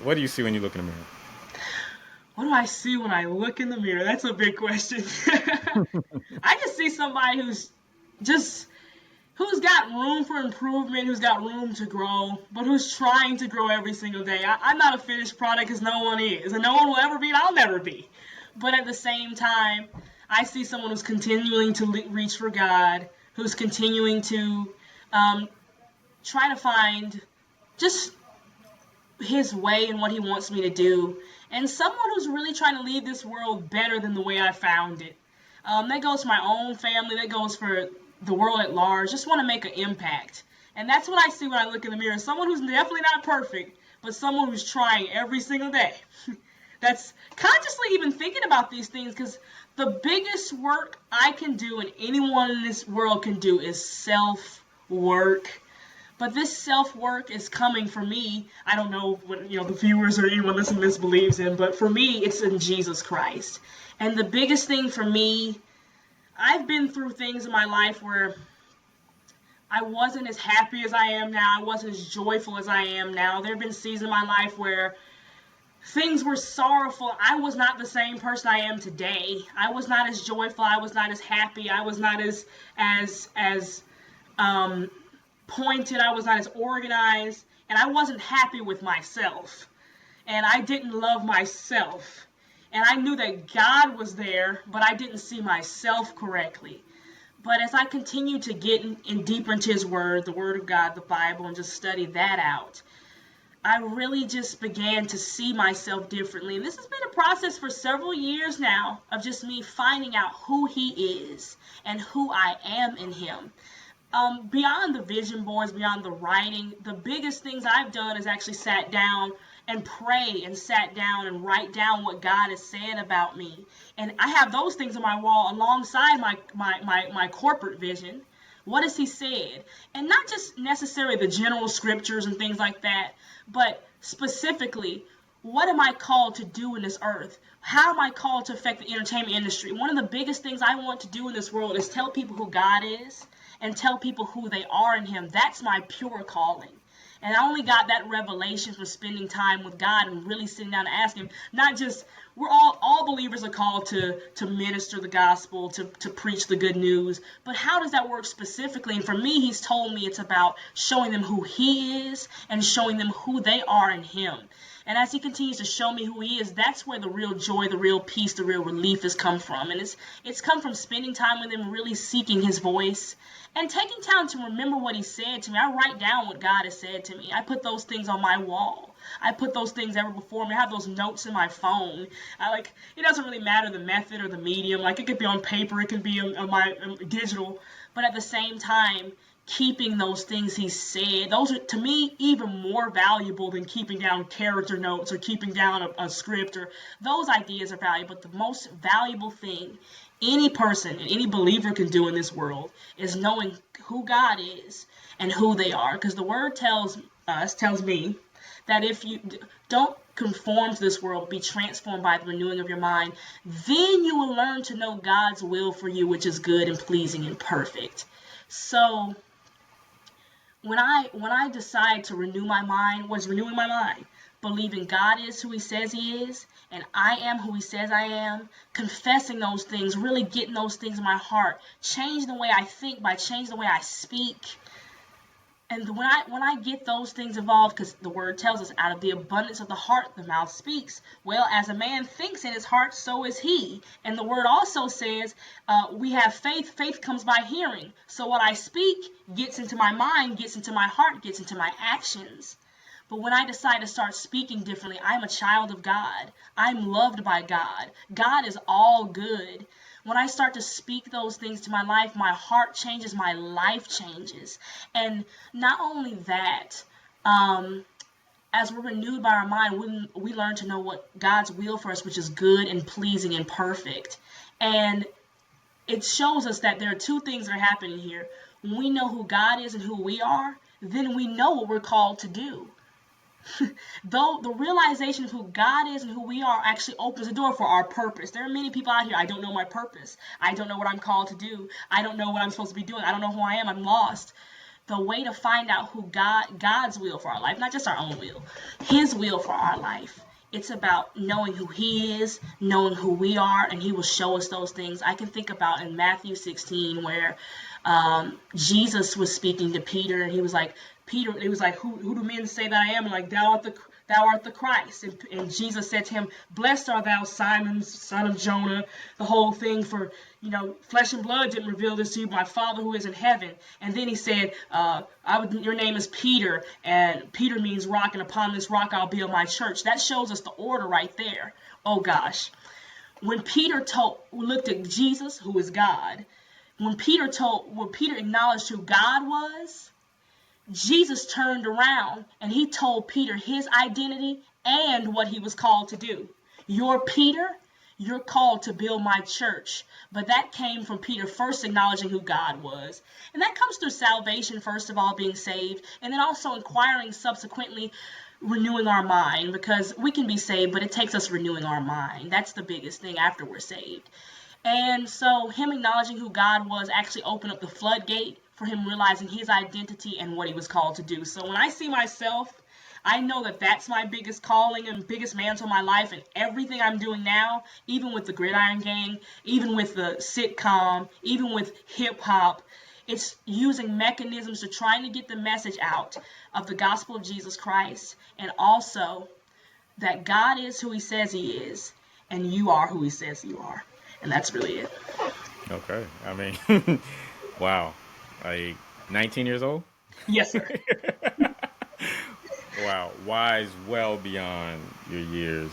What do you see when you look in the mirror? What do I see when I look in the mirror? That's a big question. I just see somebody just who's got room for improvement, who's got room to grow, but who's trying to grow every single day. I'm not a finished product because no one is, and no one will ever be, and I'll never be. But at the same time, I see someone who's continuing to reach for God, who's continuing to try to find just his way and what he wants me to do, and someone who's really trying to leave this world better than the way I found it. That goes for my own family, that goes for the world at large. Just want to make an impact. And that's what I see when I look in the mirror. Someone who's definitely not perfect, but someone who's trying every single day. That's consciously even thinking about these things, because the biggest work I can do and anyone in this world can do is self-work. But this self-work is coming for me. I don't know what the viewers or anyone listening to this believes in, but for me, it's in Jesus Christ. And the biggest thing for me, I've been through things in my life where I wasn't as happy as I am now. I wasn't as joyful as I am now. There have been seasons in my life where things were sorrowful. I was not the same person I am today. I was not as joyful. I was not as happy. I was not as pointed. I was not as organized. And I wasn't happy with myself. And I didn't love myself. And I knew that God was there, but I didn't see myself correctly. But as I continued to get in deeper into his word, the word of God, the Bible, and just study that out, I really just began to see myself differently. And this has been a process for several years now of just me finding out who he is and who I am in him. Beyond the vision boards, beyond the writing, the biggest things I've done is actually sat down and pray and sat down and write down what God has said about me. And I have those things on my wall alongside my corporate vision. What has he said? And not just necessarily the general scriptures and things like that, but specifically, what am I called to do in this earth? How am I called to affect the entertainment industry? One of the biggest things I want to do in this world is tell people who God is and tell people who they are in him. That's my pure calling. And I only got that revelation from spending time with God and really sitting down and asking him, not just, we're all believers are called to minister the gospel, to preach the good news, but how does that work specifically? And for me, he's told me it's about showing them who he is and showing them who they are in him. And as he continues to show me who he is, that's where the real joy, the real peace, the real relief has come from. And it's come from spending time with him, really seeking his voice, and taking time to remember what he said to me. I write down what God has said to me. I put those things on my wall. I put those things ever before me. I have those notes in my phone. It doesn't really matter the method or the medium. It could be on paper, it could be on my digital. But at the same time, keeping those things he said, those are, to me, even more valuable than keeping down character notes or keeping down a script. Or those ideas are valuable, but the most valuable thing any person and any believer can do in this world is knowing who God is and who they are. Because the word tells me, that if you don't conform to this world, be transformed by the renewing of your mind, then you will learn to know God's will for you, which is good and pleasing and perfect. So when I decide to renew my mind, was renewing my mind, believing God is who he says he is, and I am who he says I am, confessing those things, really getting those things in my heart, changing the way I think by changing the way I speak. And when I get those things involved, because the word tells us, out of the abundance of the heart, the mouth speaks. Well, as a man thinks in his heart, so is he. And the word also says, we have faith. Faith comes by hearing. So what I speak gets into my mind, gets into my heart, gets into my actions. But when I decide to start speaking differently, I'm a child of God. I'm loved by God. God is all good. When I start to speak those things to my life, my heart changes, my life changes. And not only that, as we're renewed by our mind, we learn to know what God's will for us, which is good and pleasing and perfect. And it shows us that there are two things that are happening here. When we know who God is and who we are, then we know what we're called to do. Though the realization of who God is and who we are actually opens the door for our purpose. There are many people out here, I don't know my purpose. I don't know what I'm called to do. I don't know what I'm supposed to be doing. I don't know who I am. I'm lost. the way to find out who God's will for our life, not just our own will, his will for our life. It's about knowing who he is, knowing who we are, and he will show us those things. I can think about in Matthew 16 where Jesus was speaking to Peter, and he was like, Peter, it was like, who do men say that I am? And like, thou art the Christ. And Jesus said to him, blessed art thou, Simon, son of Jonah, the whole thing, for, flesh and blood didn't reveal this to you, my Father who is in heaven. And then he said, your name is Peter, and Peter means rock, and upon this rock I'll build my church. That shows us the order right there. Oh gosh. When Peter looked at Jesus, who is God, when Peter acknowledged who God was, Jesus turned around and he told Peter his identity and what he was called to do. You're Peter, you're called to build my church. But that came from Peter first acknowledging who God was. And that comes through salvation, first of all, being saved, and then also inquiring, subsequently renewing our mind, because we can be saved, but it takes us renewing our mind. That's the biggest thing after we're saved. And so him acknowledging who God was actually opened up the floodgate for him realizing his identity and what he was called to do. So when I see myself, I know that that's my biggest calling and biggest mantle in my life, and everything I'm doing now, even with the Gridiron Gang, even with the sitcom, even with hip hop, it's using mechanisms to trying to get the message out of the gospel of Jesus Christ, and also that God is who he says he is, and you are who he says you are. And that's really it. Okay. I mean, wow. Like 19 years old? Yes, sir. Wow. Wise well beyond your years.